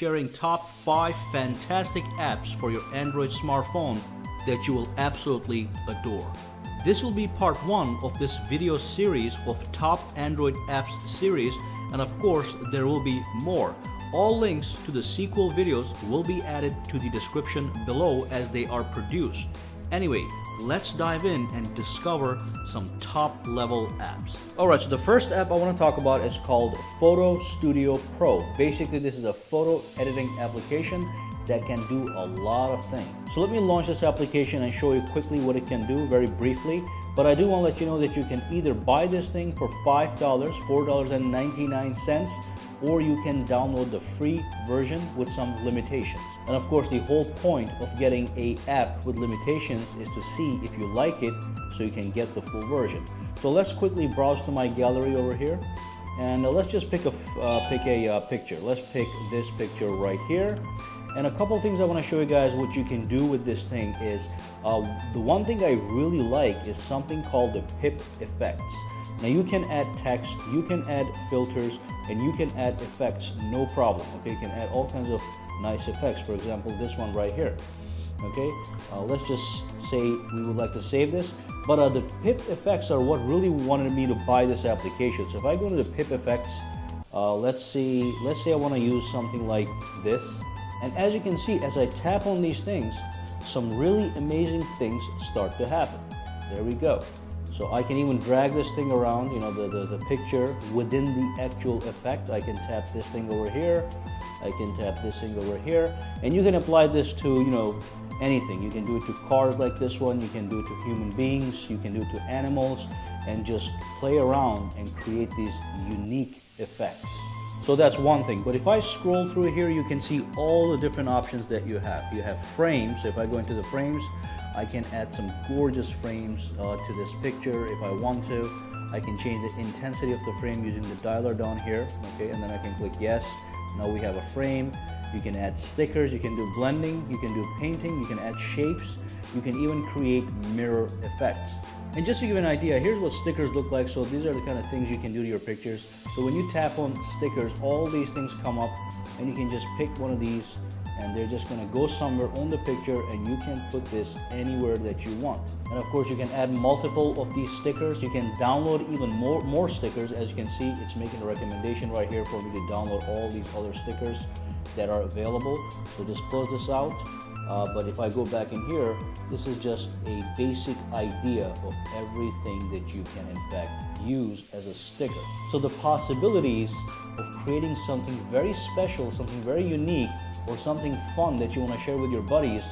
sharing top 5 fantastic apps for your Android smartphone that you will absolutely adore. This will be part 1 of this video series of top Android apps series, and of course there will be more. All links to the sequel videos will be added to the description below as they are produced. Anyway, let's dive in and discover some top level apps. Alright, so the first app I want to talk about is called Photo Studio Pro. Basically, this is a photo editing application that can do a lot of things. So let me launch this application and show you quickly what it can do very briefly. But I do want to let you know that you can either buy this thing for $5, $4.99, or you can download the free version with some limitations. And of course, the whole point of getting an app with limitations is to see if you like it so you can get the full version. So let's quickly browse to my gallery over here, and let's just pick a picture. Let's pick this picture right here. And a couple things I want to show you guys what you can do with this thing is, the one thing I really like is something called the pip effects. Now you can add text, you can add filters, and you can add effects, no problem. Okay, you can add all kinds of nice effects. For example, this one right here. Okay, let's just say we would like to save this. But the pip effects are what really wanted me to buy this application. So if I go to the pip effects, let's say I want to use something like this. And as you can see, as I tap on these things, some really amazing things start to happen. There we go. So I can even drag this thing around, you know, the picture within the actual effect. I can tap this thing over here. I can tap this thing over here. And you can apply this to, you know, anything. You can do it to cars like this one. You can do it to human beings. You can do it to animals, and just play around and create these unique effects. So that's one thing. But if I scroll through here, you can see all the different options that you have. You have frames. So if I go into the frames, I can add some gorgeous frames to this picture if I want to. I can change the intensity of the frame using the dialer down here. Okay, and then I can click yes. Now we have a frame. You can add stickers, you can do blending, you can do painting, you can add shapes, you can even create mirror effects. And just to give you an idea, here's what stickers look like. So these are the kind of things you can do to your pictures. So when you tap on stickers, all these things come up, and you can just pick one of these, and they're just going to go somewhere on the picture, and you can put this anywhere that you want. And of course, you can add multiple of these stickers. You can download even more stickers. As you can see, it's making a recommendation right here for me to download all these other stickers that are available. So just close this out. But if I go back in here, this is just a basic idea of everything that you can in fact use as a sticker. So the possibilities of creating something very special, something very unique, or something fun that you want to share with your buddies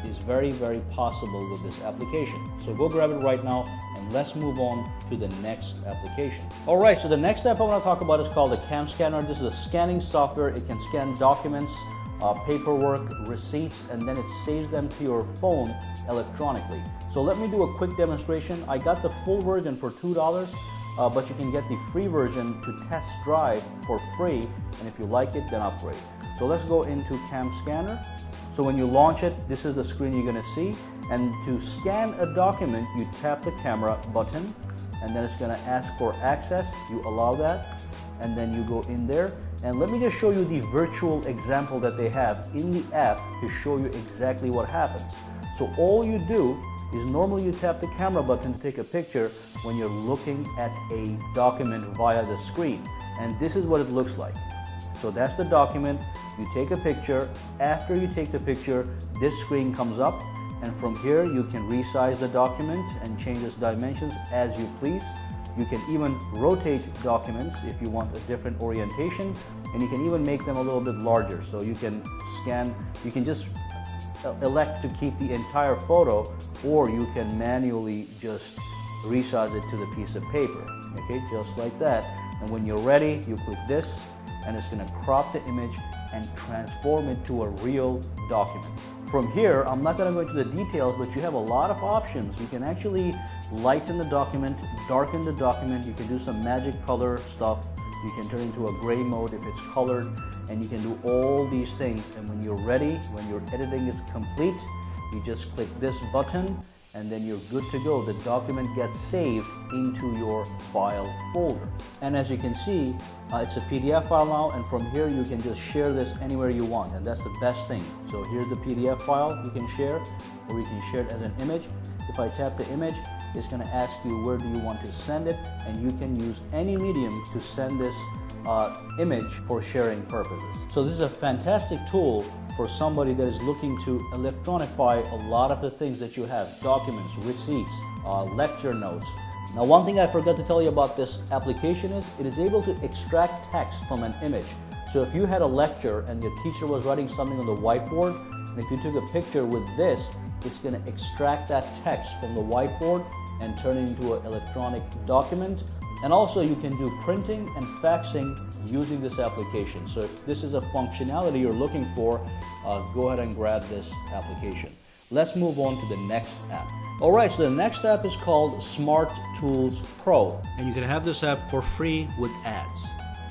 is very, very possible with this application. So go grab it right now, and let's move on to the next application. All right, so the next app I want to talk about is called the Cam Scanner. This is a scanning software. It can scan documents, paperwork, receipts, and then it saves them to your phone electronically. So let me do a quick demonstration. I got the full version for $2, but you can get the free version to test drive for free, and if you like it, then upgrade. So let's go into Cam Scanner. So when you launch it, this is the screen you're going to see. And to scan a document, you tap the camera button, and then it's going to ask for access. You allow that, and then you go in there. And let me just show you the virtual example that they have in the app to show you exactly what happens. So all you do is normally you tap the camera button to take a picture when you're looking at a document via the screen. And this is what it looks like. So that's the document. You take a picture. After you take the picture, this screen comes up, and from here you can resize the document and change its dimensions as you please. You can even rotate documents if you want a different orientation, and you can even make them a little bit larger. So you can scan, you can just elect to keep the entire photo, or you can manually just resize it to the piece of paper. Okay, just like that. And when you're ready, you click this, and it's going to crop the image and transform it to a real document. From here, I'm not going to go into the details, but you have a lot of options. You can actually lighten the document, darken the document. You can do some magic color stuff. You can turn into a gray mode if it's colored, and you can do all these things. And when you're ready, when your editing is complete, you just click this button, and then you're good to go. The document gets saved into your file folder. And as you can see, it's a PDF file now, and from here you can just share this anywhere you want, and that's the best thing. So here's the PDF file you can share, or you can share it as an image. If I tap the image, it's going to ask you where do you want to send it, and you can use any medium to send this image for sharing purposes. So this is a fantastic tool for somebody that is looking to electronify a lot of the things that you have: documents, receipts, lecture notes. Now, one thing I forgot to tell you about this application is it is able to extract text from an image. So if you had a lecture and your teacher was writing something on the whiteboard, and if you took a picture with this, it's going to extract that text from the whiteboard and turn it into an electronic document. And also you can do printing and faxing using this application. So if this is a functionality you're looking for, go ahead and grab this application. Let's move on to the next app. Alright, so the next app is called Smart Tools Pro, and you can have this app for free with ads.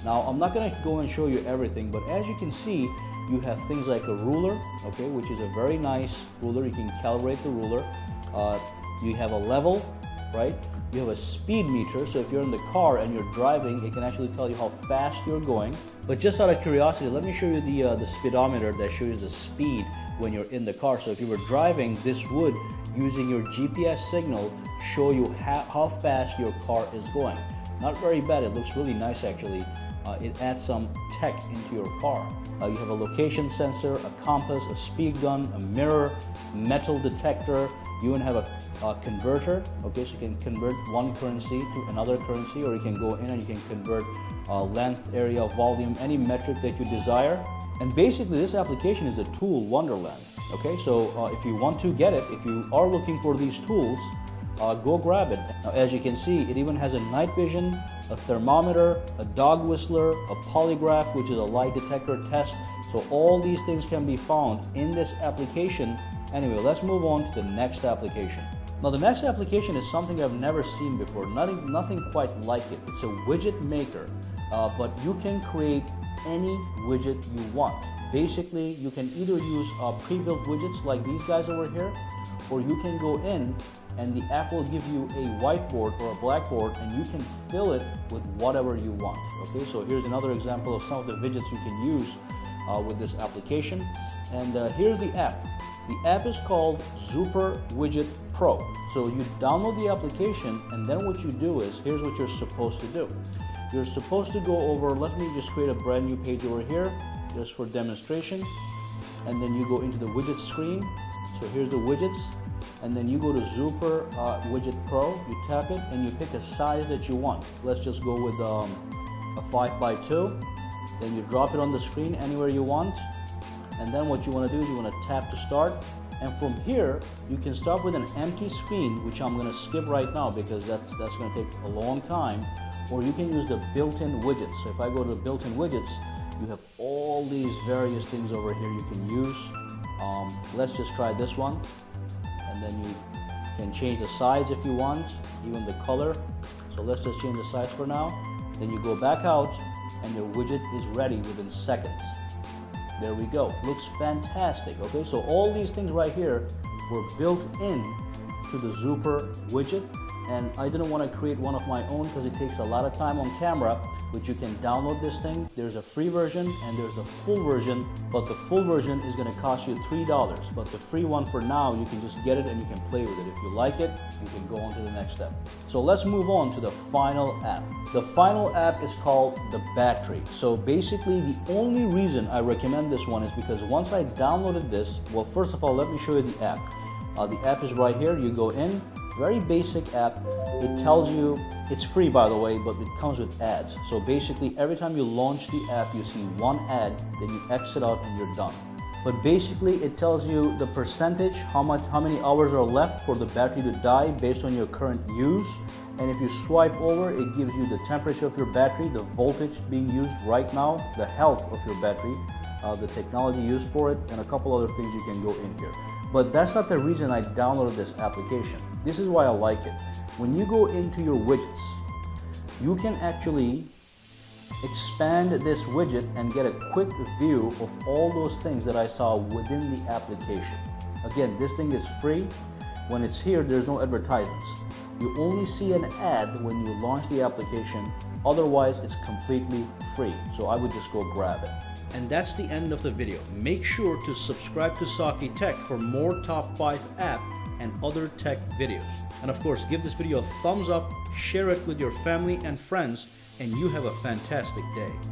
Now, I'm not going to go and show you everything, but as you can see, you have things like a ruler, okay, which is a very nice ruler. You can calibrate the ruler. You have a level, right? You have a speed meter, so if you're in the car and you're driving, it can actually tell you how fast you're going. But just out of curiosity, let me show you the speedometer that shows you the speed when you're in the car. So if you were driving, this would, using your GPS signal, show you how fast your car is going. Not very bad, it looks really nice actually. It adds some tech into your car. You have a location sensor, a compass, a speed gun, a mirror, metal detector. You even have a converter, okay, so you can convert one currency to another currency, or you can go in and you can convert length, area, volume, any metric that you desire. And basically this application is a tool wonderland, okay? So if you want to get it, if you are looking for these tools, go grab it. Now, as you can see, it even has a night vision, a thermometer, a dog whistler, a polygraph, which is a lie detector test. So all these things can be found in this application. Anyway, let's move on to the next application. Now, the next application is something I've never seen before, nothing quite like it. It's a widget maker, but you can create any widget you want. Basically, you can either use pre-built widgets like these guys over here, or you can go in and the app will give you a whiteboard or a blackboard, and you can fill it with whatever you want. Okay, so here's another example of some of the widgets you can use with this application. And here's the app. The app is called Super Widget Pro. So you download the application, and then what you do is, here's what you're supposed to do. You're supposed to go over, let me just create a brand new page over here, just for demonstration. And then you go into the widget screen. So here's the widgets. And then you go to Super Widget Pro, you tap it, and you pick a size that you want. Let's just go with a 5x2. Then you drop it on the screen anywhere you want. And then what you want to do is you want to tap to start. And from here, you can start with an empty screen, which I'm going to skip right now because that's going to take a long time. Or you can use the built-in widgets. So if I go to the built-in widgets, you have all these various things over here you can use. Let's just try this one. And then you can change the size if you want, even the color. So let's just change the size for now. Then you go back out and your widget is ready within seconds. There we go. Looks fantastic. Okay, so all these things right here were built in to the Super widget. And I didn't want to create one of my own because it takes a lot of time on camera, but you can download this thing. There's a free version and there's a full version, but the full version is going to cost you $3. But the free one for now, you can just get it and you can play with it. If you like it, you can go on to the next step. So let's move on to the final app. The final app is called the Battery. So basically, the only reason I recommend this one is because once I downloaded this, well, first of all, let me show you the app. The app is right here. You go in. Very basic app. It tells you, it's free by the way, but it comes with ads. So basically every time you launch the app, you see one ad, then you exit out and you're done. But basically it tells you the percentage, how many hours are left for the battery to die based on your current use. And if you swipe over, it gives you the temperature of your battery, the voltage being used right now, the health of your battery, the technology used for it, and a couple other things you can go in here. But that's not the reason I downloaded this application. This is why I like it. When you go into your widgets, you can actually expand this widget and get a quick view of all those things that I saw within the application. Again, this thing is free. When it's here, there's no advertisements. You only see an ad when you launch the application. Otherwise, it's completely free. So I would just go grab it. And that's the end of the video. Make sure to subscribe to Saki Tech for more top 5 app and other tech videos. And of course, give this video a thumbs up, share it with your family and friends, and you have a fantastic day.